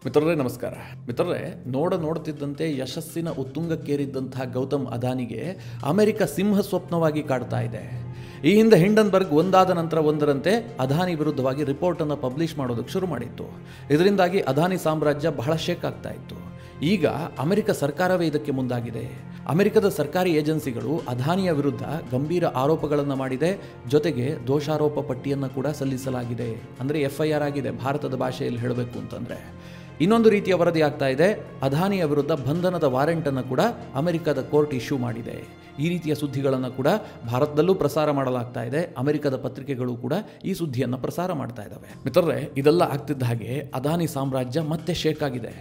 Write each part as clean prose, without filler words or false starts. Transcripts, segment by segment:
ಮಿತ್ರರೇ ನಮಸ್ಕಾರ. ಮಿತ್ರರೇ, ನೋಡುತ್ತಿದ್ದಂತೆ ಯಶಸ್ಸಿನ ಉತ್ತುಂಗಕ್ಕೇರಿದ್ದಂತಹ ಗೌತಮ್ ಅದಾನಿಗೆ ಅಮೆರಿಕ ಸಿಂಹ ಸ್ವಪ್ನವಾಗಿ ಕಾಡ್ತಾ ಇದೆ. ಈ ಹಿಂದೆ ಹಿಂಡನ್ಬರ್ಗ್ ಒಂದಾದ ನಂತರ ಒಂದರಂತೆ ಅದಾನಿ ವಿರುದ್ಧವಾಗಿ ರಿಪೋರ್ಟನ್ನು ಪಬ್ಲಿಷ್ ಮಾಡೋದಕ್ಕೆ ಶುರು ಮಾಡಿತ್ತು. ಇದರಿಂದಾಗಿ ಅದಾನಿ ಸಾಮ್ರಾಜ್ಯ ಬಹಳ ಶೇಕ್ ಆಗ್ತಾ ಇತ್ತು. ಈಗ ಅಮೆರಿಕ ಸರ್ಕಾರವೇ ಇದಕ್ಕೆ ಮುಂದಾಗಿದೆ. ಅಮೆರಿಕದ ಸರ್ಕಾರಿ ಏಜೆನ್ಸಿಗಳು ಅದಾನಿಯ ವಿರುದ್ಧ ಗಂಭೀರ ಆರೋಪಗಳನ್ನು ಮಾಡಿದೆ. ಜೊತೆಗೆ ದೋಷಾರೋಪ ಪಟ್ಟಿಯನ್ನು ಕೂಡ ಸಲ್ಲಿಸಲಾಗಿದೆ. ಅಂದರೆ FIR ಆಗಿದೆ, ಭಾರತದ ಭಾಷೆಯಲ್ಲಿ ಹೇಳಬೇಕು ಅಂತಂದರೆ. ಇನ್ನೊಂದು ರೀತಿಯ ವರದಿ ಆಗ್ತಾ ಇದೆ, ಅದಾನಿಯ ವಿರುದ್ಧ ಬಂಧನದ ವಾರೆಂಟನ್ನು ಕೂಡ ಅಮೆರಿಕದ ಕೋರ್ಟ್ ಇಶ್ಯೂ ಮಾಡಿದೆ. ಈ ರೀತಿಯ ಸುದ್ದಿಗಳನ್ನು ಕೂಡ ಭಾರತದಲ್ಲೂ ಪ್ರಸಾರ ಮಾಡಲಾಗ್ತಾ ಇದೆ. ಅಮೆರಿಕದ ಪತ್ರಿಕೆಗಳು ಕೂಡ ಈ ಸುದ್ದಿಯನ್ನು ಪ್ರಸಾರ ಮಾಡ್ತಾ ಇದ್ದಾವೆ. ಮಿತ್ರರೇ, ಇದೆಲ್ಲ ಆಗ್ತಿದ್ದ ಹಾಗೆ ಅದಾನಿ ಸಾಮ್ರಾಜ್ಯ ಮತ್ತೆ ಶೇಕ್ ಆಗಿದೆ.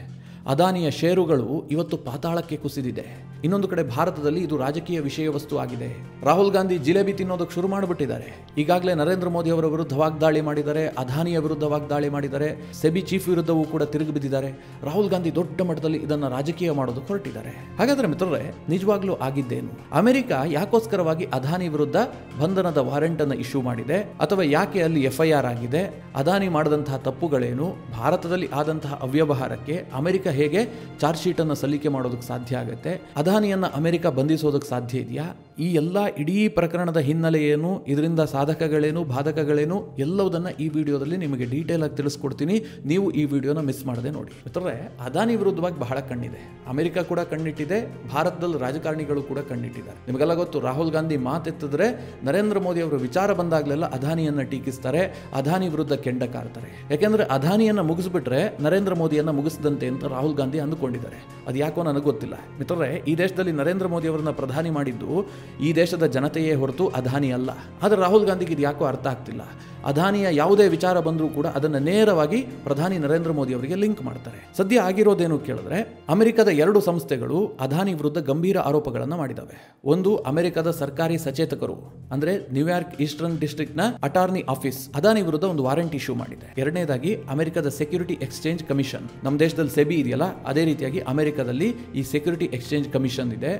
ಅದಾನಿಯ ಷೇರುಗಳು ಇವತ್ತು ಪಾತಾಳಕ್ಕೆ ಕುಸಿದಿದೆ. ಇನ್ನೊಂದು ಕಡೆ ಭಾರತದಲ್ಲಿ ಇದು ರಾಜಕೀಯ ವಿಷಯ ವಸ್ತು ಆಗಿದೆ. ರಾಹುಲ್ ಗಾಂಧಿ ಜಿಲೇಬಿ ತಿನ್ನೋದಕ್ಕೆ ಶುರು ಮಾಡಿಬಿಟ್ಟಿದ್ದಾರೆ. ಈಗಾಗಲೇ ನರೇಂದ್ರ ಮೋದಿ ಅವರ ವಿರುದ್ಧ ವಾಗ್ದಾಳಿ ಮಾಡಿದ್ದಾರೆ, ಅದಾನಿಯ ವಿರುದ್ಧ ವಾಗ್ದಾಳಿ ಮಾಡಿದ್ದಾರೆ, ಸೆಬಿ ಚೀಫ್ ವಿರುದ್ಧವೂ ಕೂಡ ತಿರುಗಿ ಬಿದ್ದಿದ್ದಾರೆ. ರಾಹುಲ್ ಗಾಂಧಿ ದೊಡ್ಡ ಮಟ್ಟದಲ್ಲಿ ಇದನ್ನು ರಾಜಕೀಯ ಮಾಡೋದಕ್ಕೆ ಹೊರಟಿದ್ದಾರೆ. ಹಾಗಾದರೆ ಮಿತ್ರರೇ, ನಿಜವಾಗ್ಲೂ ಆಗಿದ್ದೇನು? ಅಮೆರಿಕ ಯಾಕೋಸ್ಕರವಾಗಿ ಅದಾನಿ ವಿರುದ್ಧ ಬಂಧನದ ವಾರೆಂಟ್ ಅನ್ನು ಇಶ್ಯೂ ಮಾಡಿದೆ, ಅಥವಾ ಯಾಕೆ ಅಲ್ಲಿ FIR ಆಗಿದೆ? ಅದಾನಿ ಮಾಡಿದಂತಹ ತಪ್ಪುಗಳೇನು? ಭಾರತದಲ್ಲಿ ಆದಂತಹ ಅವ್ಯವಹಾರಕ್ಕೆ ಅಮೆರಿಕ ಹೇಗೆ ಚಾರ್ಜ್ ಶೀಟ್ ಅನ್ನು ಸಲ್ಲಿಕೆ ಮಾಡೋದಕ್ಕೆ ಸಾಧ್ಯ ಆಗುತ್ತೆ? ಅದಾನಿಯನ್ನ ಅಮೆರಿಕ ಬಂಧಿಸೋದಕ್ಕೆ ಸಾಧ್ಯ ಇದೆಯಾ? ಈ ಎಲ್ಲ ಇಡೀ ಪ್ರಕರಣದ ಹಿನ್ನೆಲೆ ಏನು, ಇದರಿಂದ ಸಾಧಕಗಳೇನು, ಬಾಧಕಗಳೇನು, ಎಲ್ಲವುದನ್ನು ಈ ವಿಡಿಯೋದಲ್ಲಿ ನಿಮಗೆ ಡೀಟೇಲ್ ಆಗಿ ತಿಳಿಸ್ಕೊಡ್ತೀನಿ. ನೀವು ಈ ವಿಡಿಯೋನ ಮಿಸ್ ಮಾಡದೆ ನೋಡಿ. ಮಿತ್ರರೇ, ಅದಾನಿ ವಿರುದ್ಧವಾಗಿ ಬಹಳ ಕಣ್ಣಿದೆ. ಅಮೆರಿಕ ಕೂಡ ಕಣ್ಣಿಟ್ಟಿದೆ, ಭಾರತದಲ್ಲಿ ರಾಜಕಾರಣಿಗಳು ಕೂಡ ಕಣ್ಣಿಟ್ಟಿದ್ದಾರೆ. ನಿಮಗೆಲ್ಲ ಗೊತ್ತು, ರಾಹುಲ್ ಗಾಂಧಿ ಮಾತೆತ್ತಿದ್ರೆ ನರೇಂದ್ರ ಮೋದಿ ಅವರ ವಿಚಾರ ಬಂದಾಗಲೆಲ್ಲ ಅದಾನಿಯನ್ನ ಟೀಕಿಸ್ತಾರೆ, ಅದಾನಿ ವಿರುದ್ಧ ಕೆಂಡ ಕಾರ್ತಾರೆ. ಯಾಕೆಂದ್ರೆ ಅದಾನಿಯನ್ನ ಮುಗಿಸ್ಬಿಟ್ರೆ ನರೇಂದ್ರ ಮೋದಿಯನ್ನ ಮುಗಿಸಿದಂತೆ ಅಂತ ರಾಹುಲ್ ಗಾಂಧಿ ಅಂದುಕೊಂಡಿದ್ದಾರೆ. ಅದು ಯಾಕೋ ನನಗೆ ಗೊತ್ತಿಲ್ಲ. ಮಿತ್ರರೇ, ಈ ದೇಶದಲ್ಲಿ ನರೇಂದ್ರ ಮೋದಿ ಅವರನ್ನ ಪ್ರಧಾನಿ ಮಾಡಿದ್ದು ಈ ದೇಶದ ಜನತೆಯೇ ಹೊರತು ಅದಾನಿ ಅಲ್ಲ. ಆದರೆ ರಾಹುಲ್ ಗಾಂಧಿಗೆ ಇದು ಯಾಕೋ ಅರ್ಥ ಆಗ್ತಿಲ್ಲ. ಅದಾನಿಯ ಯಾವುದೇ ವಿಚಾರ ಬಂದರೂ ಕೂಡ ಅದನ್ನು ನೇರವಾಗಿ ಪ್ರಧಾನಿ ನರೇಂದ್ರ ಮೋದಿ ಅವರಿಗೆ ಲಿಂಕ್ ಮಾಡ್ತಾರೆ. ಸದ್ಯ ಆಗಿರೋದೇನು ಕೇಳಿದ್ರೆ, ಅಮೆರಿಕದ 2 ಸಂಸ್ಥೆಗಳು ಅದಾನಿ ವಿರುದ್ಧ ಗಂಭೀರ ಆರೋಪಗಳನ್ನು ಮಾಡಿದವೆ. ಒಂದು, ಅಮೆರಿಕದ ಸರ್ಕಾರಿ ಸಚೇತಕರು, ಅಂದ್ರೆ ನ್ಯೂಯಾರ್ಕ್ ಈಸ್ಟರ್ನ್ ಡಿಸ್ಟ್ರಿಕ್ಟ್ ನ ಅಟಾರ್ನಿ ಆಫೀಸ್ ಅದಾನಿ ವಿರುದ್ಧ ಒಂದು ವಾರೆಂಟ್ ಇಶ್ಯೂ ಮಾಡಿದೆ. ಎರಡನೇದಾಗಿ, ಅಮೆರಿಕದ ಸೆಕ್ಯೂರಿಟಿ ಎಕ್ಸ್ಚೇಂಜ್ ಕಮಿಷನ್, ನಮ್ಮ ದೇಶದಲ್ಲಿ ಸೆಬಿ ಇದೆಯಲ್ಲ, ಅದೇ ರೀತಿಯಾಗಿ ಅಮೆರಿಕದಲ್ಲಿ ಈ ಸೆಕ್ಯೂರಿಟಿ ಎಕ್ಸ್ಚೇಂಜ್ ಕಮಿಷನ್ ಇದೆ.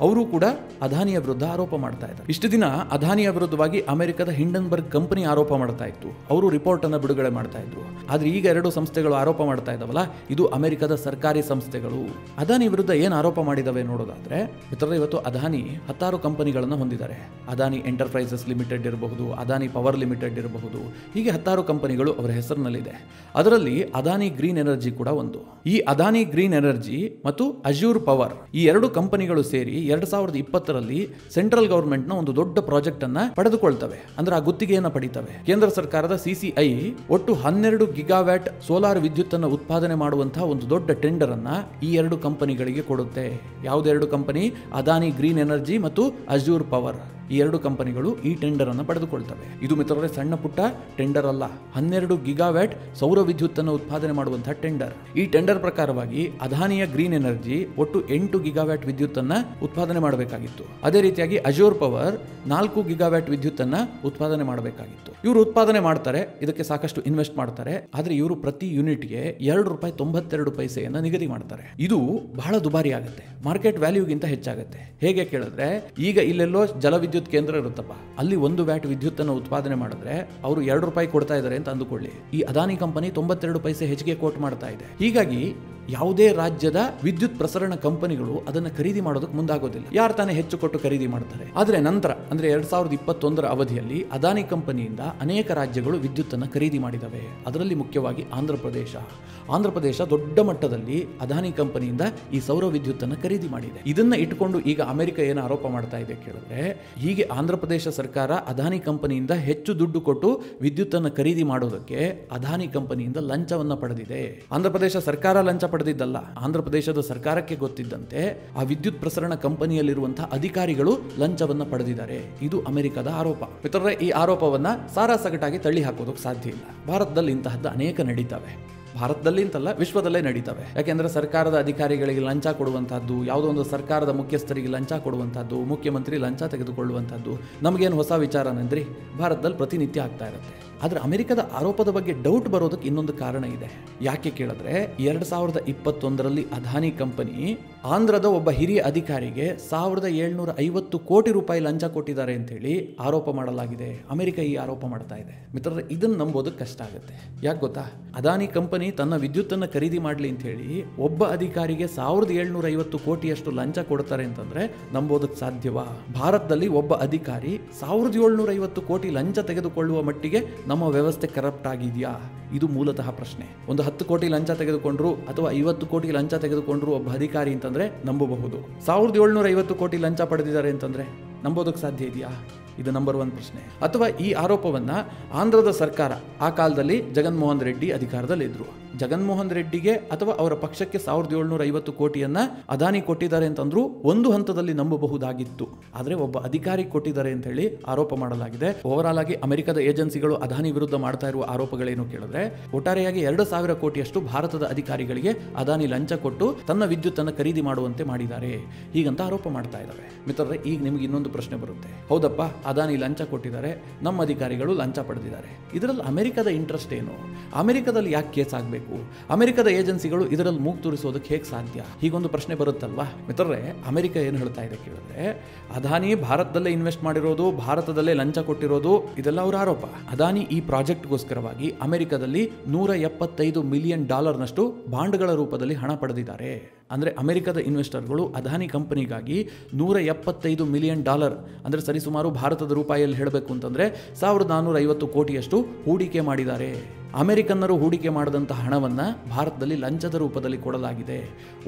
ಅವರು ಕೂಡ ಅದಾನಿಯ ವಿರುದ್ಧ ಆರೋಪ ಮಾಡ್ತಾ ಇದ್ದಾರೆ. ಇಷ್ಟು ದಿನ ಅದಾನಿಯ ವಿರುದ್ಧವಾಗಿ ಅಮೆರಿಕದ ಹಿಂಡನ್ಬರ್ಗ್ ಕಂಪನಿ ಆರೋಪ ಮಾಡ್ತಾ ಇತ್ತು. ಅವರು ರಿಪೋರ್ಟ್ ಅನ್ನು ಬಿಡುಗಡೆ ಮಾಡ್ತಾ ಇದ್ರು. ಆದ್ರೆ ಈಗ 2 ಸಂಸ್ಥೆಗಳು ಆರೋಪ ಮಾಡ್ತಾ ಇದ್ದಾವಲ್ಲ, ಇದು ಅಮೆರಿಕದ ಸರ್ಕಾರಿ ಸಂಸ್ಥೆಗಳು. ಅದಾನಿ ವಿರುದ್ಧ ಏನು ಆರೋಪ ಮಾಡಿದವೆ ನೋಡೋದಾದ್ರೆ, ಮಿತ್ರರೇ, ಇವತ್ತು ಅದಾನಿ 10 ಕಂಪನಿಗಳನ್ನು ಹೊಂದಿದ್ದಾರೆ. ಅದಾನಿ ಎಂಟರ್ಪ್ರೈಸಸ್ ಲಿಮಿಟೆಡ್ ಇರಬಹುದು, ಅದಾನಿ ಪವರ್ ಲಿಮಿಟೆಡ್ ಇರಬಹುದು, ಹೀಗೆ 10 ಕಂಪನಿಗಳು ಅವರ ಹೆಸರಿನಲ್ಲಿದೆ. ಅದರಲ್ಲಿ ಅದಾನಿ ಗ್ರೀನ್ ಎನರ್ಜಿ ಕೂಡ ಒಂದು. ಈ ಅದಾನಿ ಗ್ರೀನ್ ಎನರ್ಜಿ ಮತ್ತು ಅಜ್ಯೂರ್ ಪವರ್, ಈ 2 ಕಂಪನಿಗಳು ಸೇರಿ 2020ರಲ್ಲಿ ಸೆಂಟ್ರಲ್ ಗವರ್ಮೆಂಟ್ ನ ಒಂದು ದೊಡ್ಡ ಪ್ರಾಜೆಕ್ಟ್ ಅನ್ನ ಪಡೆದುಕೊಳ್ತವೆ. ಅಂದ್ರೆ ಆ ಗುತ್ತಿಗೆಯನ್ನು ಪಡಿತವೆ. ಕೇಂದ್ರ ಸರ್ಕಾರದ CCI ಒಟ್ಟು 12 ಗಿಗಾವ್ಯಾಟ್ ಸೋಲಾರ್ ವಿದ್ಯುತ್ ಅನ್ನು ಉತ್ಪಾದನೆ ಮಾಡುವಂತಹ ಒಂದು ದೊಡ್ಡ ಟೆಂಡರ್ ಅನ್ನ ಈ 2 ಕಂಪನಿಗಳಿಗೆ ಕೊಡುತ್ತೆ. ಯಾವ್ದು 2 ಕಂಪನಿ? ಅದಾನಿ ಗ್ರೀನ್ ಎನರ್ಜಿ ಮತ್ತು ಅಜ್ಯೂರ್ ಪವರ್. ಈ 2 ಕಂಪನಿಗಳು ಈ ಟೆಂಡರ್ ಅನ್ನು ಪಡೆದುಕೊಳ್ತವೆ. ಇದು ಮಿತ್ರರೇ ಸಣ್ಣ ಪುಟ್ಟ ಟೆಂಡರ್ ಅಲ್ಲ, 12 ಗಿಗಾವ್ಯಾಟ್ ಸೌರ ವಿದ್ಯುತ್ ಅನ್ನು ಉತ್ಪಾದನೆ ಮಾಡುವಂತಹ ಟೆಂಡರ್. ಈ ಟೆಂಡರ್ ಪ್ರಕಾರವಾಗಿ ಅದಾನಿಯ ಗ್ರೀನ್ ಎನರ್ಜಿ ಒಟ್ಟು 8 ಗಿಗಾವ್ಯಾಟ್ ವಿದ್ಯುತ್ ಅನ್ನ ಉತ್ಪಾದನೆ ಮಾಡಬೇಕಾಗಿತ್ತು. ಅದೇ ರೀತಿಯಾಗಿ ಅಜ್ಯೂರ್ ಪವರ್ 4 ಗಿಗಾವ್ಯಾಟ್ ವಿದ್ಯುತ್ ಅನ್ನ ಉತ್ಪಾದನೆ ಮಾಡಬೇಕಾಗಿತ್ತು. ಇವರು ಉತ್ಪಾದನೆ ಮಾಡ್ತಾರೆ, ಇದಕ್ಕೆ ಸಾಕಷ್ಟು ಇನ್ವೆಸ್ಟ್ ಮಾಡ್ತಾರೆ. ಆದ್ರೆ ಇವರು ಪ್ರತಿ ಯೂನಿಟ್ಗೆ $2.92 ನಿಗದಿ ಮಾಡ್ತಾರೆ. ಇದು ಬಹಳ ದುಬಾರಿ ಆಗುತ್ತೆ, ಮಾರ್ಕೆಟ್ ವ್ಯಾಲ್ಯೂಗಿಂತ ಹೆಚ್ಚಾಗುತ್ತೆ. ಹೇಗೆ ಕೇಳಿದ್ರೆ, ಈಗ ಇಲ್ಲೆಲ್ಲೋ ಜಲವಿದ್ಯುತ್ ಕೇಂದ್ರ ಇರುತ್ತಪ್ಪ, ಅಲ್ಲಿ 1 ವ್ಯಾಟ್ ವಿದ್ಯುತ್ ಅನ್ನು ಉತ್ಪಾದನೆ ಮಾಡಿದ್ರೆ ಅವರು $2 ಕೊಡ್ತಾ ಇದ್ದಾರೆ ಅಂತ ಅಂದುಕೊಳ್ಳಿ. ಈ ಅದಾನಿ ಕಂಪನಿ 92 ಪೈಸೆ ಹೆಚ್ಚಿಗೆ ಕೋಟ್ ಮಾಡ್ತಾ ಇದೆ. ಹೀಗಾಗಿ ಯಾವುದೇ ರಾಜ್ಯದ ವಿದ್ಯುತ್ ಪ್ರಸರಣ ಕಂಪನಿಗಳು ಅದನ್ನು ಖರೀದಿ ಮಾಡೋದಕ್ಕೆ ಮುಂದಾಗೋದಿಲ್ಲ. ಯಾರು ತಾನೇ ಹೆಚ್ಚು ಕೊಟ್ಟು ಖರೀದಿ ಮಾಡ್ತಾರೆ. ಆದರೆ ನಂತರ ಅಂದ್ರೆ 2021ರ ಅವಧಿಯಲ್ಲಿ ಅದಾನಿ ಕಂಪನಿಯಿಂದ ಅನೇಕ ರಾಜ್ಯಗಳು ವಿದ್ಯುತ್ ಅನ್ನು ಖರೀದಿ ಮಾಡಿದವೆ. ಅದರಲ್ಲಿ ಮುಖ್ಯವಾಗಿ ಆಂಧ್ರ ಪ್ರದೇಶ ದೊಡ್ಡ ಮಟ್ಟದಲ್ಲಿ ಅದಾನಿ ಕಂಪನಿಯಿಂದ ಈ ಸೌರ ವಿದ್ಯುತ್ ಅನ್ನು ಖರೀದಿ ಮಾಡಿದೆ. ಇದನ್ನ ಇಟ್ಟುಕೊಂಡು ಈಗ ಅಮೆರಿಕ ಏನು ಆರೋಪ ಮಾಡ್ತಾ ಇದೆ ಕೇಳಿದ್ರೆ, ಹೀಗೆ ಆಂಧ್ರ ಪ್ರದೇಶ ಸರ್ಕಾರ ಅದಾನಿ ಕಂಪನಿಯಿಂದ ಹೆಚ್ಚು ದುಡ್ಡು ಕೊಟ್ಟು ವಿದ್ಯುತ್ ಅನ್ನು ಖರೀದಿ ಮಾಡೋದಕ್ಕೆ ಅದಾನಿ ಕಂಪನಿಯಿಂದ ಲಂಚವನ್ನ ಪಡೆದಿದೆ. ಆಂಧ್ರ ಪ್ರದೇಶ ಸರ್ಕಾರ ಲಂಚ ಪಡೆದಿದ್ದಲ್ಲ, ಆಂಧ್ರ ಪ್ರದೇಶದ ಸರ್ಕಾರಕ್ಕೆ ಗೊತ್ತಿದ್ದಂತೆ ಆ ವಿದ್ಯುತ್ ಪ್ರಸರಣ ಕಂಪನಿಯಲ್ಲಿರುವಂತಹ ಅಧಿಕಾರಿಗಳು ಲಂಚವನ್ನ ಪಡೆದಿದ್ದಾರೆ. ಇದು ಅಮೆರಿಕದ ಆರೋಪ. ಮಿತ್ರರೇ, ಈ ಆರೋಪವನ್ನ ಸಾರಾಸಗಟಾಗಿ ತಳ್ಳಿ ಹಾಕೋದಕ್ಕೆ ಸಾಧ್ಯ ಇಲ್ಲ. ಭಾರತದಲ್ಲಿ ಇಂತಹದ್ದು ಅನೇಕ ನಡೀತವೆ. ಭಾರತದಲ್ಲಿ ಅಂತಲ್ಲ, ವಿಶ್ವದಲ್ಲೇ ನಡೀತವೆ. ಯಾಕೆಂದ್ರೆ ಸರ್ಕಾರದ ಅಧಿಕಾರಿಗಳಿಗೆ ಲಂಚ ಕೊಡುವಂತಹದ್ದು, ಯಾವುದೋ ಒಂದು ಸರ್ಕಾರದ ಮುಖ್ಯಸ್ಥರಿಗೆ ಲಂಚ ಕೊಡುವಂತಹದ್ದು, ಮುಖ್ಯಮಂತ್ರಿ ಲಂಚ ತೆಗೆದುಕೊಳ್ಳುವಂತಹದ್ದು ನಮಗೇನು ಹೊಸ ವಿಚಾರನೆಂದ್ರಿ? ಭಾರತದಲ್ಲಿ ಪ್ರತಿನಿತ್ಯ ಆಗ್ತಾ ಇರುತ್ತೆ. ಆದರೆ ಅಮೆರಿಕದ ಆರೋಪದ ಬಗ್ಗೆ ಡೌಟ್ ಬರೋದಕ್ಕೆ ಇನ್ನೊಂದು ಕಾರಣ ಇದೆ. ಯಾಕೆ ಕೇಳಿದ್ರೆ 2021ರಲ್ಲಿ ಅದಾನಿ ಕಂಪನಿ ಆಂಧ್ರದ ಒಬ್ಬ ಹಿರಿಯ ಅಧಿಕಾರಿಗೆ 1750 ಕೋಟಿ ರೂಪಾಯಿ ಲಂಚ ಕೊಟ್ಟಿದ್ದಾರೆ ಅಂತ ಹೇಳಿ ಆರೋಪ ಮಾಡಲಾಗಿದೆ. ಅಮೆರಿಕ ಈ ಆರೋಪ ಮಾಡ್ತಾ ಇದೆ. ಮಿತ್ರರೇ, ಇದನ್ನು ನಂಬೋದಕ್ಕೆ ಕಷ್ಟ ಆಗುತ್ತೆ. ಯಾಕೆ ಗೊತ್ತಾ? ಅದಾನಿ ಕಂಪನಿ ತನ್ನ ವಿದ್ಯುತ್ತನ್ನು ಖರೀದಿ ಮಾಡಲಿ ಅಂತ ಹೇಳಿ ಒಬ್ಬ ಅಧಿಕಾರಿಗೆ 1750 ಕೋಟಿಯಷ್ಟು ಲಂಚ ಕೊಡ್ತಾರೆ ಅಂತಂದ್ರೆ ನಂಬೋದಕ್ಕೆ ಸಾಧ್ಯವಾ? ಭಾರತದಲ್ಲಿ ಒಬ್ಬ ಅಧಿಕಾರಿ 1750 ಕೋಟಿ ಲಂಚ ತೆಗೆದುಕೊಳ್ಳುವ ಮಟ್ಟಿಗೆ ನಮ್ಮ ವ್ಯವಸ್ಥೆ ಕರಪ್ಟ್ ಆಗಿದೆಯಾ? ಇದು ಮೂಲತಃ ಪ್ರಶ್ನೆ. ಒಂದು 10 ಕೋಟಿ ಲಂಚ ತೆಗೆದುಕೊಂಡ್ರು ಅಥವಾ 50 ಕೋಟಿ ಲಂಚ ತೆಗೆದುಕೊಂಡ್ರು ಒಬ್ಬ ಅಧಿಕಾರಿ ಅಂತಂದ್ರೆ ನಂಬಬಹುದು. 1750 ಕೋಟಿ ಲಂಚ ಪಡೆದಿದ್ದಾರೆ ಅಂತಂದ್ರೆ ನಂಬೋದಕ್ಕೆ ಸಾಧ್ಯ ಇದೆಯಾ? ಇದು ನಂಬರ್ 1 ಪ್ರಶ್ನೆ. ಅಥವಾ ಈ ಆರೋಪವನ್ನ ಆಂಧ್ರದ ಸರ್ಕಾರ, ಆ ಕಾಲದಲ್ಲಿ ಜಗನ್ಮೋಹನ್ ರೆಡ್ಡಿ ಅಧಿಕಾರದಲ್ಲಿದ್ದರು, ಜಗನ್ಮೋಹನ್ ರೆಡ್ಡಿಗೆ ಅಥವಾ ಅವರ ಪಕ್ಷಕ್ಕೆ 1750 ಕೋಟಿಯನ್ನ ಅದಾನಿ ಕೊಟ್ಟಿದ್ದಾರೆ ಅಂತಂದ್ರೂ ಒಂದು ಹಂತದಲ್ಲಿ ನಂಬಬಹುದಾಗಿತ್ತು. ಆದರೆ ಒಬ್ಬ ಅಧಿಕಾರಿ ಕೊಟ್ಟಿದ್ದಾರೆ ಅಂತ ಹೇಳಿ ಆರೋಪ ಮಾಡಲಾಗಿದೆ. ಓವರಾಲ್ ಆಗಿ ಅಮೆರಿಕದ ಏಜೆನ್ಸಿಗಳು ಅದಾನಿ ವಿರುದ್ಧ ಮಾಡ್ತಾ ಇರುವ ಆರೋಪಗಳೇನು ಕೇಳಿದ್ರೆ, ಒಟ್ಟಾರೆಯಾಗಿ 2000 ಕೋಟಿಯಷ್ಟು ಭಾರತದ ಅಧಿಕಾರಿಗಳಿಗೆ ಅದಾನಿ ಲಂಚ ಕೊಟ್ಟು ತನ್ನ ವಿದ್ಯುತ್ ಅನ್ನು ಖರೀದಿ ಮಾಡುವಂತೆ ಮಾಡಿದ್ದಾರೆ, ಹೀಗಂತ ಆರೋಪ ಮಾಡ್ತಾ ಇದ್ದಾರೆ. ಮಿತ್ರರೇ, ಈಗ ನಿಮಗೆ ಇನ್ನೊಂದು ಪ್ರಶ್ನೆ ಬರುತ್ತೆ. ಹೌದಪ್ಪ, ಅದಾನಿ ಲಂಚ ಕೊಟ್ಟಿದ್ದಾರೆ, ನಮ್ಮ ಅಧಿಕಾರಿಗಳು ಲಂಚ ಪಡೆದಿದ್ದಾರೆ. ಇದರಲ್ಲಿ ಅಮೆರಿಕದ ಇಂಟ್ರೆಸ್ಟ್ ಏನು? ಅಮೆರಿಕದಲ್ಲಿ ಯಾಕೆ ಕೇಸ್ ಆಗಬೇಕು? ಅಮೆರಿಕದ ಏಜೆನ್ಸಿಗಳು ಇದರಲ್ಲಿ ಮೂಗು ತೂರಿಸೋದಕ್ಕೆ ಹೇಗೆ ಸಾಧ್ಯ? ಹೀಗೊಂದು ಪ್ರಶ್ನೆ ಬರುತ್ತಲ್ವಾ? ಮಿತ್ರರೇ, ಅಮೆರಿಕ ಏನು ಹೇಳ್ತಾ ಇದೆ ಕೇಳಿದ್ರೆ, ಅದಾನಿ ಭಾರತದಲ್ಲೇ ಇನ್ವೆಸ್ಟ್ ಮಾಡಿರೋದು, ಭಾರತದಲ್ಲೇ ಲಂಚ ಕೊಟ್ಟಿರೋದು, ಇದೆಲ್ಲ ಅವರ ಆರೋಪ. ಅದಾನಿ ಈ ಪ್ರಾಜೆಕ್ಟ್ಗೋಸ್ಕರವಾಗಿ ಅಮೆರಿಕದಲ್ಲಿ $175 ಮಿಲಿಯನ್ ಬಾಂಡ್ಗಳ ರೂಪದಲ್ಲಿ ಹಣ ಪಡೆದಿದ್ದಾರೆ. ಅಂದರೆ ಅಮೆರಿಕದ ಇನ್ವೆಸ್ಟರ್ಗಳು ಅದಾನಿ ಕಂಪನಿಗಾಗಿ $175 ಮಿಲಿಯನ್, ಅಂದರೆ ಸರಿಸುಮಾರು ಭಾರತದ ರೂಪಾಯಿಯಲ್ಲಿ ಹೇಳಬೇಕು ಅಂತಂದರೆ 1450 ಕೋಟಿಯಷ್ಟು ಹೂಡಿಕೆ ಮಾಡಿದ್ದಾರೆ. ಅಮೆರಿಕನ್ನರು ಹೂಡಿಕೆ ಮಾಡಿದಂತಹ ಹಣವನ್ನು ಭಾರತದಲ್ಲಿ ಲಂಚದ ರೂಪದಲ್ಲಿ ಕೊಡಲಾಗಿದೆ.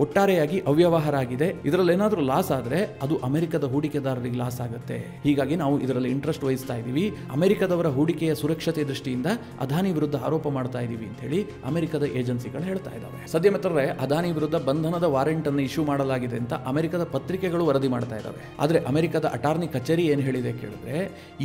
ಒಟ್ಟಾರೆಯಾಗಿ ಅವ್ಯವಹಾರ ಆಗಿದೆ. ಇದರಲ್ಲಿ ಏನಾದರೂ ಲಾಸ್ ಆದರೆ ಅದು ಅಮೆರಿಕದ ಹೂಡಿಕೆದಾರರಿಗೆ ಲಾಸ್ ಆಗುತ್ತೆ. ಹೀಗಾಗಿ ನಾವು ಇದರಲ್ಲಿ ಇಂಟ್ರೆಸ್ಟ್ ವಹಿಸ್ತಾ ಇದ್ದೀವಿ, ಅಮೆರಿಕದವರ ಹೂಡಿಕೆಯ ಸುರಕ್ಷತೆ ದೃಷ್ಟಿಯಿಂದ ಅದಾನಿ ವಿರುದ್ಧ ಆರೋಪ ಮಾಡ್ತಾ ಇದ್ದೀವಿ ಅಂತ ಹೇಳಿ ಅಮೆರಿಕದ ಏಜೆನ್ಸಿಗಳು ಹೇಳ್ತಾ ಇದ್ದಾವೆ. ಸದ್ಯ ಮಿತ್ರರೇ, ಅದಾನಿ ವಿರುದ್ಧ ಬಂಧನದ ವಾರೆಂಟ್ ಅನ್ನು ಇಶ್ಯೂ ಮಾಡಲಾಗಿದೆ ಅಂತ ಅಮೆರಿಕದ ಪತ್ರಿಕೆಗಳು ವರದಿ ಮಾಡ್ತಾ ಇದ್ದಾವೆ. ಆದರೆ ಅಮೆರಿಕದ ಅಟಾರ್ನಿ ಕಚೇರಿ ಏನು ಹೇಳಿದೆ ಕೇಳಿದ್ರೆ,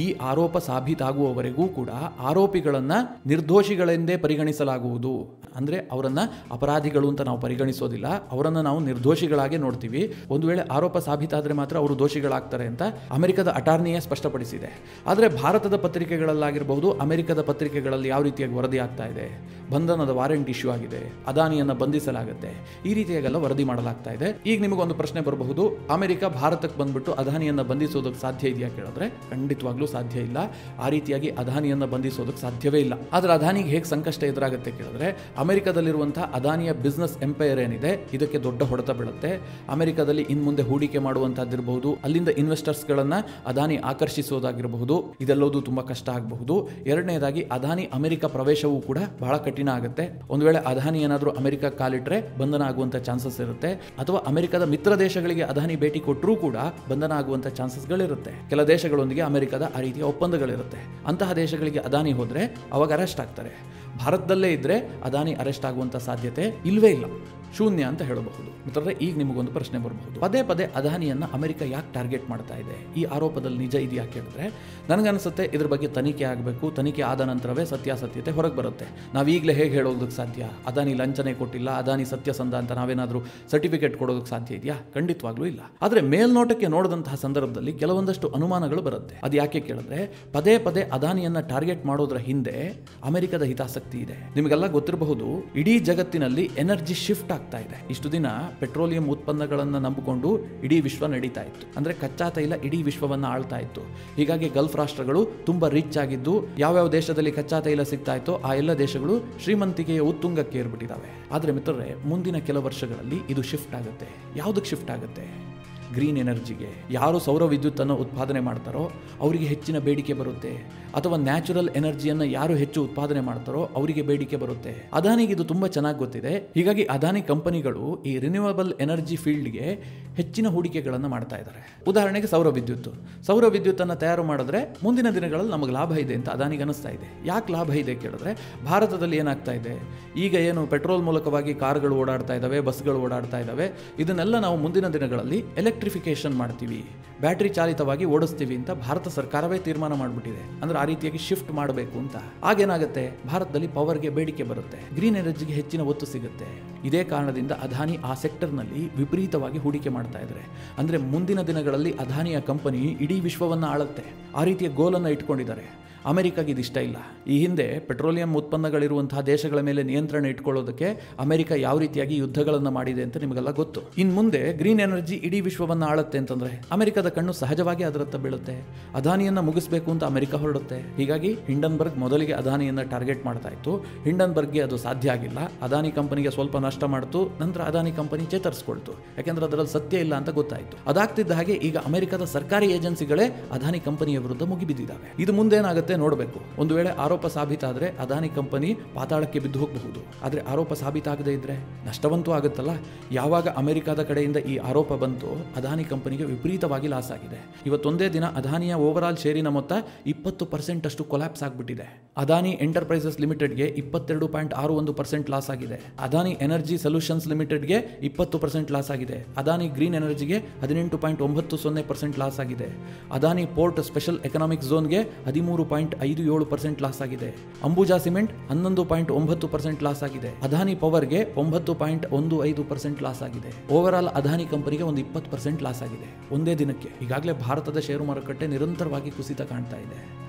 ಈ ಆರೋಪ ಸಾಬೀತಾಗುವವರೆಗೂ ಕೂಡ ಆರೋಪಿಗಳನ್ನ ನಿರ್ದೋಷಿಗಳೆಂದೇ ಪರಿಗಣಿಸಲಾಗುವುದು. ಅಂದ್ರೆ ಅವರನ್ನ ಅಪರಾಧಿಗಳು ಅಂತ ನಾವು ಪರಿಗಣಿಸೋದಿಲ್ಲ, ಅವರನ್ನು ನಾವು ನಿರ್ದೋಷಿಗಳಾಗಿ ನೋಡ್ತೀವಿ. ಒಂದು ವೇಳೆ ಆರೋಪ ಸಾಬೀತಾದ್ರೆ ಮಾತ್ರ ಅವರು ದೋಷಿಗಳಾಗ್ತಾರೆ ಅಂತ ಅಮೆರಿಕದ ಅಟಾರ್ನಿಯೇ ಸ್ಪಷ್ಟಪಡಿಸಿದೆ. ಆದರೆ ಭಾರತದ ಪತ್ರಿಕೆಗಳಲ್ಲಾಗಿರಬಹುದು, ಅಮೆರಿಕದ ಪತ್ರಿಕೆಗಳಲ್ಲಿ ಯಾವ ರೀತಿಯಾಗಿ ವರದಿ ಆಗ್ತಾ ಇದೆ, ಬಂಧನದ ವಾರೆಂಟ್ ಇಶ್ಯೂ ಆಗಿದೆ, ಅದಾನಿಯನ್ನು ಬಂಧಿಸಲಾಗುತ್ತೆ, ಈ ರೀತಿಯಾಗೆಲ್ಲ ವರದಿ ಮಾಡಲಾಗ್ತಾ ಇದೆ. ಈಗ ನಿಮಗೊಂದು ಪ್ರಶ್ನೆ ಬರಬಹುದು, ಅಮೆರಿಕ ಭಾರತಕ್ಕೆ ಬಂದ್ಬಿಟ್ಟು ಅದಾನಿಯನ್ನು ಬಂಧಿಸೋದಕ್ಕೆ ಸಾಧ್ಯ ಇದೆಯಾ ಕೇಳಿದ್ರೆ ಖಂಡಿತವಾಗ್ಲೂ ಸಾಧ್ಯ ಇಲ್ಲ. ಆ ರೀತಿಯಾಗಿ ಅದಾನಿಯನ್ನು ಬಂಧಿಸೋದಕ್ಕೆ ಸಾಧ್ಯವೇ ಇಲ್ಲ. ಆದರೆ ಅದಾನಿಗೆ ಹೇಗೆ ಸಂಕಷ್ಟ ಎದುರಾಗುತ್ತೆ ಕೇಳಿದ್ರೆ, ಅಮೆರಿಕದಲ್ಲಿರುವಂತಹ ಅದಾನಿಯ ಬಿಸ್ನೆಸ್ ಎಂಪೈರ್ ಏನಿದೆ ಇದಕ್ಕೆ ದೊಡ್ಡ ಹೊಡೆತ ಬೀಳುತ್ತೆ. ಅಮೆರಿಕದಲ್ಲಿ ಇನ್ಮುಂದೆ ಹೂಡಿಕೆ ಮಾಡುವಂತಹದ್ದಿರಬಹುದು, ಅಲ್ಲಿಂದ ಇನ್ವೆಸ್ಟರ್ಸ್ಗಳನ್ನ ಅದಾನಿ ಆಕರ್ಷಿಸೋದಾಗಿರಬಹುದು, ಇದೆಲ್ಲವೂ ತುಂಬಾ ಕಷ್ಟ ಆಗಬಹುದು. ಎರಡನೇದಾಗಿ ಅದಾನಿ ಅಮೆರಿಕ ಪ್ರವೇಶವೂ ಕೂಡ ಬಹಳ ಕಠಿಣ ಆಗುತ್ತೆ. ಒಂದು ವೇಳೆ ಅದಾನಿ ಏನಾದರೂ ಅಮೆರಿಕ ಕಾಲಿಟ್ರೆ ಬಂಧನ ಆಗುವಂತ ಚಾನ್ಸಸ್ ಇರುತ್ತೆ, ಅಥವಾ ಅಮೆರಿಕದ ಮಿತ್ರ ದೇಶಗಳಿಗೆ ಅದಾನಿ ಭೇಟಿ ಕೊಟ್ಟರೂ ಕೂಡ ಬಂಧನ ಆಗುವಂತ ಚಾನ್ಸಸ್ಗಳಿರುತ್ತೆ. ಕೆಲ ದೇಶಗಳೊಂದಿಗೆ ಅಮೆರಿಕದ ಆ ರೀತಿಯ ಒಪ್ಪಂದಗಳಿರುತ್ತೆ. ಅಂತಹ ದೇಶಗಳಿಗೆ ಅದಾನಿ ಹೋದ್ರೆ ಅವಾಗ ಅರೆಸ್ಟ್ ಆಗ್ತಾರೆ. ಭಾರತದಲ್ಲೇ ಇದ್ರೆ ಅದಾನಿ ಅರೆಸ್ಟ್ ಆಗುವಂತ ಸಾಧ್ಯತೆ ಇಲ್ವೇ ಇಲ್ಲ, ಶೂನ್ಯ ಅಂತ ಹೇಳಬಹುದು. ಮಿತ್ರರೇ, ಈಗ ನಿಮಗೊಂದು ಪ್ರಶ್ನೆ ಬರಬಹುದು, ಪದೇ ಪದೇ ಅದಾನಿಯನ್ನ ಅಮೆರಿಕ ಯಾಕೆ ಟಾರ್ಗೆಟ್ ಮಾಡ್ತಾ ಇದೆ? ಈ ಆರೋಪದಲ್ಲಿ ನಿಜ ಇದೆಯಾ ಕೇಳಿದ್ರೆ ನನಗನ್ಸುತ್ತೆ ಇದ್ರ ಬಗ್ಗೆ ತನಿಖೆ ಆಗಬೇಕು. ತನಿಖೆ ಆದ ನಂತರವೇ ಸತ್ಯಾಸತ್ಯತೆ ಹೊರಗೆ ಬರುತ್ತೆ. ನಾವೀಗಲೇ ಹೇಗೆ ಹೇಳೋದಕ್ಕೆ ಸಾಧ್ಯ? ಅದಾನಿ ಲಂಚನೆ ಕೊಟ್ಟಿಲ್ಲ, ಅದಾನಿ ಸತ್ಯಸಂಧ ಅಂತ ನಾವೇನಾದರೂ ಸರ್ಟಿಫಿಕೇಟ್ ಕೊಡೋದಕ್ಕೆ ಸಾಧ್ಯ ಇದೆಯಾ? ಖಂಡಿತವಾಗ್ಲೂ ಇಲ್ಲ. ಆದರೆ ಮೇಲ್ನೋಟಕ್ಕೆ ನೋಡಿದಂತಹ ಸಂದರ್ಭದಲ್ಲಿ ಕೆಲವೊಂದಷ್ಟು ಅನುಮಾನಗಳು ಬರುತ್ತೆ. ಅದು ಯಾಕೆ ಕೇಳಿದ್ರೆ, ಪದೇ ಪದೇ ಅದಾನಿಯನ್ನ ಟಾರ್ಗೆಟ್ ಮಾಡೋದ್ರ ಹಿಂದೆ ಅಮೆರಿಕದ ಹಿತಾಸಕ್ತಿ ಇದೆ. ನಿಮಗೆಲ್ಲ ಗೊತ್ತಿರಬಹುದು, ಇಡೀ ಜಗತ್ತಿನಲ್ಲಿ ಎನರ್ಜಿ ಶಿಫ್ಟ್ ಆಗ್ತಾ ಇದೆ. ಇಷ್ಟು ದಿನ ಪೆಟ್ರೋಲಿಯಂ ಉತ್ಪನ್ನಗಳನ್ನು ನಂಬಿಕೊಂಡು ಇಡೀ ವಿಶ್ವ ನಡೀತಾ ಇತ್ತು. ಅಂದ್ರೆ ಕಚ್ಚಾ ತೈಲ ಇಡೀ ವಿಶ್ವವನ್ನು ಆಳ್ತಾ ಇತ್ತು. ಹೀಗಾಗಿ ಗಲ್ಫ್ ರಾಷ್ಟ್ರಗಳು ತುಂಬಾ ರಿಚ್ ಆಗಿದ್ದು, ಯಾವ್ಯಾವ ದೇಶದಲ್ಲಿ ಕಚ್ಚಾ ತೈಲ ಸಿಗ್ತಾ ಇತ್ತೋ ಆ ಎಲ್ಲ ದೇಶಗಳು ಶ್ರೀಮಂತಿಕೆಯ ಉತ್ತುಂಗಕ್ಕೆ ಏರ್ಬಿಟ್ಟಿದ್ದಾವೆ. ಆದ್ರೆ ಮಿತ್ರರೇ, ಮುಂದಿನ ಕೆಲ ವರ್ಷಗಳಲ್ಲಿ ಇದು ಶಿಫ್ಟ್ ಆಗುತ್ತೆ. ಯಾವುದಕ್ಕೆ ಶಿಫ್ಟ್ ಆಗುತ್ತೆ? ಗ್ರೀನ್ ಎನರ್ಜಿಗೆ. ಯಾರು ಸೌರ ವಿದ್ಯುತ್ತನ್ನು ಉತ್ಪಾದನೆ ಮಾಡ್ತಾರೋ ಅವರಿಗೆ ಹೆಚ್ಚಿನ ಬೇಡಿಕೆ ಬರುತ್ತೆ, ಅಥವಾ ನ್ಯಾಚುರಲ್ ಎನರ್ಜಿಯನ್ನು ಯಾರು ಹೆಚ್ಚು ಉತ್ಪಾದನೆ ಮಾಡ್ತಾರೋ ಅವರಿಗೆ ಬೇಡಿಕೆ ಬರುತ್ತೆ. ಅದಾನಿಗೆ ಇದು ತುಂಬಾ ಚೆನ್ನಾಗಿ ಗೊತ್ತಿದೆ. ಹೀಗಾಗಿ ಅದಾನಿ ಕಂಪನಿಗಳು ಈ ರಿನ್ಯೂವಬಲ್ ಎನರ್ಜಿ ಫೀಲ್ಡ್ಗೆ ಹೆಚ್ಚಿನ ಹೂಡಿಕೆಗಳನ್ನು ಮಾಡ್ತಾ ಇದ್ದಾರೆ. ಉದಾಹರಣೆಗೆ ಸೌರ ವಿದ್ಯುತ್ತನ್ನು ತಯಾರು ಮಾಡಿದ್ರೆ ಮುಂದಿನ ದಿನಗಳಲ್ಲಿ ನಮಗೆ ಲಾಭ ಇದೆ ಅಂತ ಅದಾನಿಗೆ ಅನಿಸ್ತಾ ಇದೆ. ಯಾಕೆ ಲಾಭ ಇದೆ ಕೇಳಿದ್ರೆ, ಭಾರತದಲ್ಲಿ ಏನಾಗ್ತಾ ಇದೆ, ಈಗ ಏನು ಪೆಟ್ರೋಲ್ ಮೂಲಕವಾಗಿ ಕಾರ್ಗಳು ಓಡಾಡ್ತಾ ಇದ್ದಾವೆ, ಬಸ್ಗಳು ಓಡಾಡ್ತಾ ಇದ್ದಾವೆ, ಇದನ್ನೆಲ್ಲ ನಾವು ಮುಂದಿನ ದಿನಗಳಲ್ಲಿ ಎಲೆಕ್ಟ್ರಿಫಿಕೇಶನ್ ಮಾಡ್ತೀವಿ, ಬ್ಯಾಟರಿ ಚಾಲಿತವಾಗಿ ಓಡಿಸ್ತೀವಿ ಅಂತ ಭಾರತ ಸರ್ಕಾರವೇ ತೀರ್ಮಾನ ಮಾಡಿಬಿಟ್ಟಿದೆ. ಅಂದ್ರೆ ಆ ರೀತಿಯಾಗಿ ಶಿಫ್ಟ್ ಮಾಡಬೇಕು ಅಂತ. ಆಗೇನಾಗುತ್ತೆ, ಭಾರತದಲ್ಲಿ ಪವರ್ಗೆ ಬೇಡಿಕೆ ಬರುತ್ತೆ, ಗ್ರೀನ್ ಎನರ್ಜಿಗೆ ಹೆಚ್ಚಿನ ಒತ್ತು ಸಿಗುತ್ತೆ. ಇದೇ ಕಾರಣದಿಂದ ಅದಾನಿ ಆ ಸೆಕ್ಟರ್ನಲ್ಲಿ ವಿಪರೀತವಾಗಿ ಹೂಡಿಕೆ ಮಾಡ್ತಾ ಇದ್ದಾರೆ. ಅಂದ್ರೆ ಮುಂದಿನ ದಿನಗಳಲ್ಲಿ ಅದಾನಿಯ ಕಂಪನಿ ಇಡೀ ವಿಶ್ವವನ್ನು ಆಳುತ್ತೆ, ಆ ರೀತಿಯ ಗೋಲನ್ನು ಇಟ್ಕೊಂಡಿದ್ದಾರೆ. ಅಮೆರಿಕಾಗೆ ಇದಿಷ್ಟ ಇಲ್ಲ. ಈ ಹಿಂದೆ ಪೆಟ್ರೋಲಿಯಂ ಉತ್ಪನ್ನಗಳಿರುವಂತಹ ದೇಶಗಳ ಮೇಲೆ ನಿಯಂತ್ರಣ ಇಟ್ಕೊಳ್ಳೋದಕ್ಕೆ ಅಮೆರಿಕ ಯಾವ ರೀತಿಯಾಗಿ ಯುದ್ಧಗಳನ್ನು ಮಾಡಿದೆ ಅಂತ ನಿಮಗೆಲ್ಲ ಗೊತ್ತು. ಇನ್ನು ಮುಂದೆ ಗ್ರೀನ್ ಎನರ್ಜಿ ಇಡೀ ವಿಶ್ವವನ್ನು ಆಳುತ್ತೆ ಅಂತಂದ್ರೆ ಅಮೆರಿಕದ ಕಣ್ಣು ಸಹಜವಾಗಿ ಅದರತ್ತ ಬೀಳುತ್ತೆ. ಅದಾನಿಯನ್ನ ಮುಗಿಸಬೇಕು ಅಂತ ಅಮೆರಿಕ ಹೊರಡುತ್ತೆ. ಹೀಗಾಗಿ ಹಿಂಡನ್ಬರ್ಗ್ ಮೊದಲಿಗೆ ಅದಾನಿಯನ್ನ ಟಾರ್ಗೆಟ್ ಮಾಡ್ತಾ ಇತ್ತು. ಹಿಂಡನ್ಬರ್ಗ್ಗೆ ಅದು ಸಾಧ್ಯ ಆಗಿಲ್ಲ. ಅದಾನಿ ಕಂಪನಿಗೆ ಸ್ವಲ್ಪ ನಷ್ಟ ಮಾಡ್ತು. ನಂತರ ಅದಾನಿ ಕಂಪನಿ ಚೇತರಿಸ್ಕೊಳ್ತು. ಯಾಕೆಂದ್ರೆ ಅದರಲ್ಲಿ ಸತ್ಯ ಇಲ್ಲ ಅಂತ ಗೊತ್ತಾಯಿತು. ಅದಾಗ್ತಿದ್ದ ಹಾಗೆ ಈಗ ಅಮೆರಿಕದ ಸರ್ಕಾರಿ ಏಜೆನ್ಸಿಗಳೇ ಅದಾನಿ ಕಂಪನಿಯ ವಿರುದ್ಧ ಮುಗಿಬಿದ್ದಿದ್ದಾವೆ. ಇದು ಮುಂದೇನಾಗುತ್ತೆ ನೋಡಬೇಕು. ಒಂದು ವೇಳೆ ಆರೋಪ ಸಾಬೀತಾದ್ರೆ ಅದಾನಿ ಕಂಪನಿ ಪಾತಾಳಕ್ಕೆ ಬಿದ್ದು ಹೋಗಬಹುದು. ಆದರೆ ಆರೋಪ ಸಾಬೀತಾಗದೇ ಇದ್ರೆ ನಷ್ಟವಂತೂ ಆಗುತ್ತಲ್ಲ. ಯಾವಾಗ ಅಮೆರಿಕದ ಕಡೆಯಿಂದ ಈ ಆರೋಪ ಬಂತು ಅದಾನಿ ಕಂಪನಿಗೆ ವಿಪರೀತವಾಗಿ ಲಾಸ್ ಆಗಿದೆ. ಇವತ್ತೊಂದೇ ದಿನ ಅದಾನಿಯ ಓವರಾಲ್ ಶೇರಿನ ಮೊತ್ತ 20% ಅಷ್ಟು ಕೊಲ್ಯಾಪ್ಸ್ ಆಗಿಬಿಟ್ಟಿದೆ. ಅದಾನಿ ಎಂಟರ್ಪ್ರೈಸಸ್ ಲಿಮಿಟೆಡ್ಗೆ 22.61% ಲಾಸ್ ಆಗಿದೆ. ಅದಾನಿ ಎನರ್ಜಿ ಸೊಲ್ಯೂಷನ್ಸ್ ಲಿಮಿಟೆಡ್ಗೆ 20% ಲಾಸ್ ಆಗಿದೆ. ಅದಾನಿ ಗ್ರೀನ್ ಎನರ್ಜಿಗೆ 18.90% ಲಾಸ್ ಆಗಿದೆ. ಅದಾನಿ ಪೋರ್ಟ್ ಸ್ಪೆಷಲ್ ಎಕನಾಮಿಕ್ ಝೋನ್ಗೆ 13.57% ಲಾಸ್ ಆಗಿದೆ. ಅಂಬುಜಾ ಸಿಮೆಂಟ್ 11.9% ಲಾಸ್ ಆಗಿದೆ. ಅದಾನಿ ಪವರ್ಗೆ 9.15% ಲಾಸ್ ಆಗಿದೆ. ಓವರಾಲ್ ಅದಾನಿ ಕಂಪನಿಗೆ ಒಂದು 20% ಲಾಸ್ ಆಗಿದೆ ಒಂದೇ ದಿನಕ್ಕೆ. ಈಗಾಗಲೇ ಭಾರತದ ಷೇರು ಮಾರುಕಟ್ಟೆ ನಿರಂತರವಾಗಿ ಕುಸಿತ ಕಾಣ್ತಾ ಇದೆ.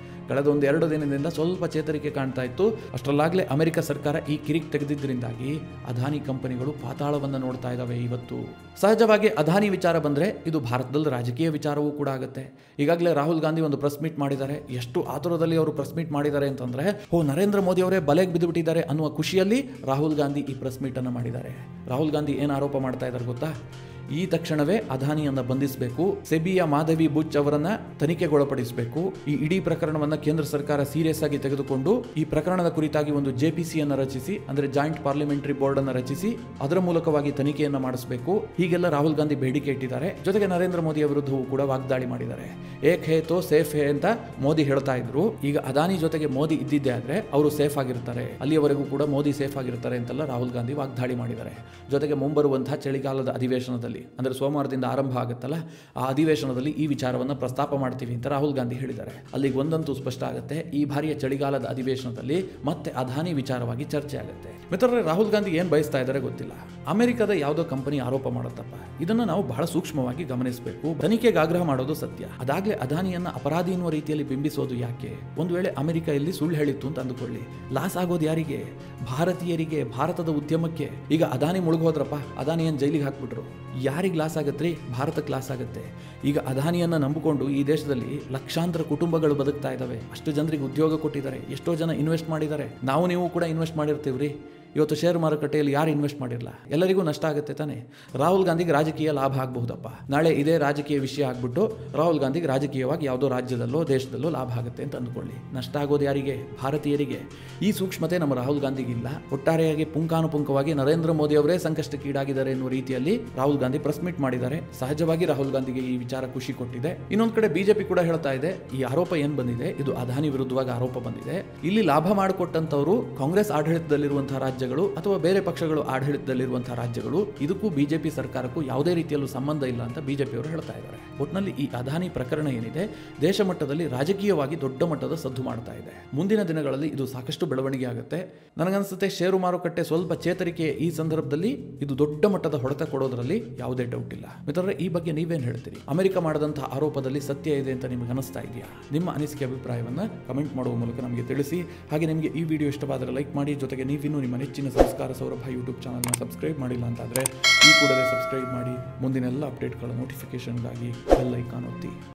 ಕಳೆದ 1-2 ದಿನದಿಂದ ಸ್ವಲ್ಪ ಚೇತರಿಕೆ ಕಾಣ್ತಾ ಇತ್ತು. ಅಷ್ಟರಲ್ಲಾಗಲೇ ಅಮೆರಿಕ ಸರ್ಕಾರ ಈ ಕಿರಿಕ್ ತೆಗೆದಿದ್ದರಿಂದಾಗಿ ಅದಾನಿ ಕಂಪನಿಗಳು ಪಾತಾಳವನ್ನು ನೋಡ್ತಾ ಇದ್ದಾವೆ ಇವತ್ತು. ಸಹಜವಾಗಿ ಅದಾನಿ ವಿಚಾರ ಬಂದರೆ ಇದು ಭಾರತದಲ್ಲಿ ರಾಜಕೀಯ ವಿಚಾರವೂ ಕೂಡ ಆಗುತ್ತೆ. ಈಗಾಗಲೇ ರಾಹುಲ್ ಗಾಂಧಿ ಒಂದು ಪ್ರೆಸ್ ಮೀಟ್ ಮಾಡಿದ್ದಾರೆ. ಎಷ್ಟು ಆತುರದಲ್ಲಿ ಅವರು ಪ್ರೆಸ್ ಮೀಟ್ ಮಾಡಿದ್ದಾರೆ ಅಂತಂದರೆ ನರೇಂದ್ರ ಮೋದಿ ಅವರೇ ಬಲೆಗೆ ಬಿದ್ದುಬಿಟ್ಟಿದ್ದಾರೆ ಅನ್ನುವ ಖುಷಿಯಲ್ಲಿ ರಾಹುಲ್ ಗಾಂಧಿ ಈ ಪ್ರೆಸ್ ಮೀಟನ್ನು ಮಾಡಿದ್ದಾರೆ. ರಾಹುಲ್ ಗಾಂಧಿ ಏನು ಆರೋಪ ಮಾಡ್ತಾ ಇದ್ದಾರೆ ಗೊತ್ತಾ? ಈ ತಕ್ಷಣವೇ ಅದಾನಿಯನ್ನು ಬಂಧಿಸಬೇಕು. ಸೆಬಿಯ ಮಾಧವಿ ಬುಚ್ ಅವರನ್ನ ತನಿಖೆಗೊಳಪಡಿಸಬೇಕು. ಈ ಇಡೀ ಪ್ರಕರಣವನ್ನು ಕೇಂದ್ರ ಸರ್ಕಾರ ಸೀರಿಯಸ್ ಆಗಿ ತೆಗೆದುಕೊಂಡು ಈ ಪ್ರಕರಣದ ಕುರಿತಾಗಿ ಒಂದು JPC ರಚಿಸಿ, ಅಂದ್ರೆ ಜಾಯಿಂಟ್ ಪಾರ್ಲಿಮೆಂಟರಿ ಬೋರ್ಡ್ ಅನ್ನು ರಚಿಸಿ ಅದರ ಮೂಲಕವಾಗಿ ತನಿಖೆಯನ್ನು ಮಾಡಿಸಬೇಕು. ಹೀಗೆಲ್ಲ ರಾಹುಲ್ ಗಾಂಧಿ ಬೇಡಿಕೆ ಇಟ್ಟಿದ್ದಾರೆ. ಜೊತೆಗೆ ನರೇಂದ್ರ ಮೋದಿ ವಿರುದ್ಧವೂ ಕೂಡ ವಾಗ್ದಾಳಿ ಮಾಡಿದ್ದಾರೆ. ಏಕ್ ಹೇ ತೋ ಸೇಫ್ ಹೇ ಅಂತ ಮೋದಿ ಹೇಳ್ತಾ ಇದ್ರು. ಈಗ ಅದಾನಿ ಜೊತೆಗೆ ಮೋದಿ ಇದ್ದಿದ್ದೆ ಆದ್ರೆ ಅವರು ಸೇಫ್ ಆಗಿರ್ತಾರೆ, ಅಲ್ಲಿಯವರೆಗೂ ಕೂಡ ಮೋದಿ ಸೇಫ್ ಆಗಿರ್ತಾರೆ ಅಂತೆಲ್ಲ ರಾಹುಲ್ ಗಾಂಧಿ ವಾಗ್ದಾಳಿ ಮಾಡಿದ್ದಾರೆ. ಜೊತೆಗೆ ಮುಂಬರುವಂತಹ ಚಳಿಗಾಲದ ಅಧಿವೇಶನದಲ್ಲಿ ಅಂದ್ರೆ ಸೋಮವಾರದಿಂದ ಆರಂಭ ಆಗುತ್ತಲ್ಲ, ಆ ಅಧಿವೇಶನದಲ್ಲಿ ಈ ವಿಚಾರವನ್ನು ಪ್ರಸ್ತಾಪ ಮಾಡ್ತೀವಿ ಅಂತ ರಾಹುಲ್ ಗಾಂಧಿ ಹೇಳಿದ್ದಾರೆ. ಅಲ್ಲಿಗೆ ಒಂದಂತೂ ಸ್ಪಷ್ಟ ಆಗುತ್ತೆ, ಈ ಬಾರಿಯ ಚಳಿಗಾಲದ ಅಧಿವೇಶನದಲ್ಲಿ ಮತ್ತೆ ಅದಾನಿ ವಿಚಾರವಾಗಿ ಚರ್ಚೆ ಆಗುತ್ತೆ. ಮಿತ್ರರೇ, ರಾಹುಲ್ ಗಾಂಧಿ ಏನು ಬಯಸ್ತಾ ಇದ್ದಾರೆ ಗೊತ್ತಿಲ್ಲ. ಅಮೆರಿಕದ ಯಾವುದೋ ಕಂಪನಿ ಆರೋಪ ಮಾಡುತ್ತಪ್ಪ, ಇದನ್ನು ನಾವು ಬಹಳ ಸೂಕ್ಷ್ಮವಾಗಿ ಗಮನಿಸಬೇಕು. ತನಿಖೆಗೆ ಆಗ್ರಹ ಮಾಡೋದು ಸತ್ಯ. ಅದಾಗಲೇ ಅದಾನಿಯನ್ನ ಅಪರಾಧಿ ಎನ್ನುವ ರೀತಿಯಲ್ಲಿ ಬಿಂಬಿಸೋದು ಯಾಕೆ? ಒಂದು ವೇಳೆ ಅಮೆರಿಕ ಇಲ್ಲಿ ಸುಳ್ಳು ಹೇಳಿತ್ತು ಅಂತ ಅಂದುಕೊಳ್ಳಿ, ಲಾಸ್ ಆಗೋದು ಯಾರಿಗೆ? ಭಾರತೀಯರಿಗೆ, ಭಾರತದ ಉದ್ಯಮಕ್ಕೆ. ಈಗ ಅದಾನಿ ಮುಳುಗೋದ್ರಪ್ಪ, ಅದಾನಿಯನ್ನು ಜೈಲಿಗೆ ಹಾಕ್ಬಿಟ್ರು, ಯಾರಿಗೆ ಲಾಸ್ ಆಗತ್ತೆ? ಭಾರತಕ್ಕೆ ಲಾಸ್ ಆಗುತ್ತೆ. ಈಗ ಅದಾನಿಯನ್ನ ನಂಬಿಕೊಂಡು ಈ ದೇಶದಲ್ಲಿ ಲಕ್ಷಾಂತರ ಕುಟುಂಬಗಳು ಬದುಕ್ತಾ ಇದ್ದಾವೆ. ಅಷ್ಟು ಜನರಿಗೆ ಉದ್ಯೋಗ ಕೊಟ್ಟಿದ್ದಾರೆ, ಎಷ್ಟೋ ಜನ ಇನ್ವೆಸ್ಟ್ ಮಾಡಿದ್ದಾರೆ. ನೀವು ಕೂಡ ಇನ್ವೆಸ್ಟ್ ಮಾಡಿರ್ತೀವ್ರಿ. ಇವತ್ತು ಶೇರ್ ಮಾರುಕಟ್ಟೆಯಲ್ಲಿ ಯಾರು ಇನ್ವೆಸ್ಟ್ ಮಾಡಿರಲ್ಲ, ಎಲ್ಲರಿಗೂ ನಷ್ಟ ಆಗುತ್ತೆ ತಾನೆ. ರಾಹುಲ್ ಗಾಂಧಿಗೆ ರಾಜಕೀಯ ಲಾಭ ಆಗಬಹುದಪ್ಪ. ನಾಳೆ ಇದೇ ರಾಜಕೀಯ ವಿಷಯ ಆಗ್ಬಿಟ್ಟು ರಾಹುಲ್ ಗಾಂಧಿಗೆ ರಾಜಕೀಯವಾಗಿ ಯಾವುದೋ ರಾಜ್ಯದಲ್ಲೋ ದೇಶದಲ್ಲೋ ಲಾಭ ಆಗುತ್ತೆ ಅಂತ ಅಂದ್ಕೊಳ್ಳಿ. ನಷ್ಟ ಆಗೋದು ಯಾರಿಗೆ? ಭಾರತೀಯರಿಗೆ. ಈ ಸೂಕ್ಷ್ಮತೆ ನಮ್ಮ ರಾಹುಲ್ ಗಾಂಧಿಗಿಲ್ಲ. ಒಟ್ಟಾರೆಯಾಗಿ ಪುಂಖಾನುಪುಂಖವಾಗಿ ನರೇಂದ್ರ ಮೋದಿ ಅವರೇ ಸಂಕಷ್ಟಕ್ಕೀಡಾಗಿದ್ದಾರೆ ಎನ್ನುವ ರೀತಿಯಲ್ಲಿ ರಾಹುಲ್ ಗಾಂಧಿ ಪ್ರೆಸ್ ಮೀಟ್ ಮಾಡಿದ್ದಾರೆ. ಸಹಜವಾಗಿ ರಾಹುಲ್ ಗಾಂಧಿಗೆ ಈ ವಿಚಾರ ಖುಷಿ ಕೊಟ್ಟಿದೆ. ಇನ್ನೊಂದು ಕಡೆ ಬಿಜೆಪಿ ಕೂಡ ಹೇಳ್ತಾ ಇದೆ, ಈ ಆರೋಪ ಏನು ಬಂದಿದೆ ಇದು ಅದಾನಿ ವಿರುದ್ಧವಾಗಿ ಆರೋಪ ಬಂದಿದೆ. ಇಲ್ಲಿ ಲಾಭ ಮಾಡಿಕೊಟ್ಟಂತವರು ಕಾಂಗ್ರೆಸ್ ಆಡಳಿತದಲ್ಲಿರುವಂತಹ ರಾಜ್ಯಗಳು ಅಥವಾ ಬೇರೆ ಪಕ್ಷಗಳು ಆಡಳಿತದಲ್ಲಿರುವಂತಹ ರಾಜ್ಯಗಳು. ಇದಕ್ಕೂ ಬಿಜೆಪಿ ಸರ್ಕಾರಕ್ಕೂ ಯಾವುದೇ ರೀತಿಯಲ್ಲೂ ಸಂಬಂಧ ಇಲ್ಲ ಅಂತ ಬಿಜೆಪಿಯವರು ಹೇಳ್ತಾ ಇದ್ದಾರೆ. ಒಟ್ಟಿನಲ್ಲಿ ಈ ಅದಾನಿ ಪ್ರಕರಣ ಏನಿದೆ ದೇಶ ಮಟ್ಟದಲ್ಲಿ ರಾಜಕೀಯವಾಗಿ ದೊಡ್ಡ ಮಟ್ಟದ ಸದ್ದು ಮಾಡ್ತಾ ಇದೆ. ಮುಂದಿನ ದಿನಗಳಲ್ಲಿ ಇದು ಸಾಕಷ್ಟು ಬೆಳವಣಿಗೆ ಆಗುತ್ತೆ. ನನಗನ್ಸುತ್ತೆ ಷೇರು ಮಾರುಕಟ್ಟೆ ಸ್ವಲ್ಪ ಚೇತರಿಕೆ ಈ ಸಂದರ್ಭದಲ್ಲಿ ಇದು ದೊಡ್ಡ ಮಟ್ಟದ ಹೊಡೆತ ಕೊಡೋದ್ರಲ್ಲಿ ಯಾವುದೇ ಡೌಟ್ ಇಲ್ಲ. ಮಿತ್ರರೇ, ಈ ಬಗ್ಗೆ ನೀವೇನು ಹೇಳ್ತೀರಿ? ಅಮೆರಿಕ ಮಾಡಿದಂತಹ ಆರೋಪದಲ್ಲಿ ಸತ್ಯ ಇದೆ ಅಂತ ನಿಮಗೆ ಅನಿಸ್ತಾ ಇದೆಯಾ? ನಿಮ್ಮ ಅನಿಸಿಕೆ ಅಭಿಪ್ರಾಯವನ್ನು ಕಮೆಂಟ್ ಮಾಡುವ ಮೂಲಕ ನಮಗೆ ತಿಳಿಸಿ. ಹಾಗೆ ನಿಮಗೆ ಈ ವಿಡಿಯೋ ಇಷ್ಟವಾದರೆ ಲೈಕ್ ಮಾಡಿ. ಜೊತೆಗೆ ನೀವಿನ್ನೂ ನಿಮ್ಮ ನೆಚ್ಚಿನ ಸಂಸ್ಕಾರ ಸೌರಭ ಯೂಟ್ಯೂಬ್ ಚಾನಲ್ನ ಸಬ್ಸ್ಕ್ರೈಬ್ ಮಾಡಿಲ್ಲ ಅಂತಾದರೆ ಈ ಕೂಡಲೇ ಸಬ್ಸ್ಕ್ರೈಬ್ ಮಾಡಿ. ಮುಂದಿನ ಎಲ್ಲ ಅಪ್ಡೇಟ್ಗಳ ನೋಟಿಫಿಕೇಷನ್ಗಾಗಿ ಬೆಲ್ ಐಕಾನ್ ಒತ್ತಿ.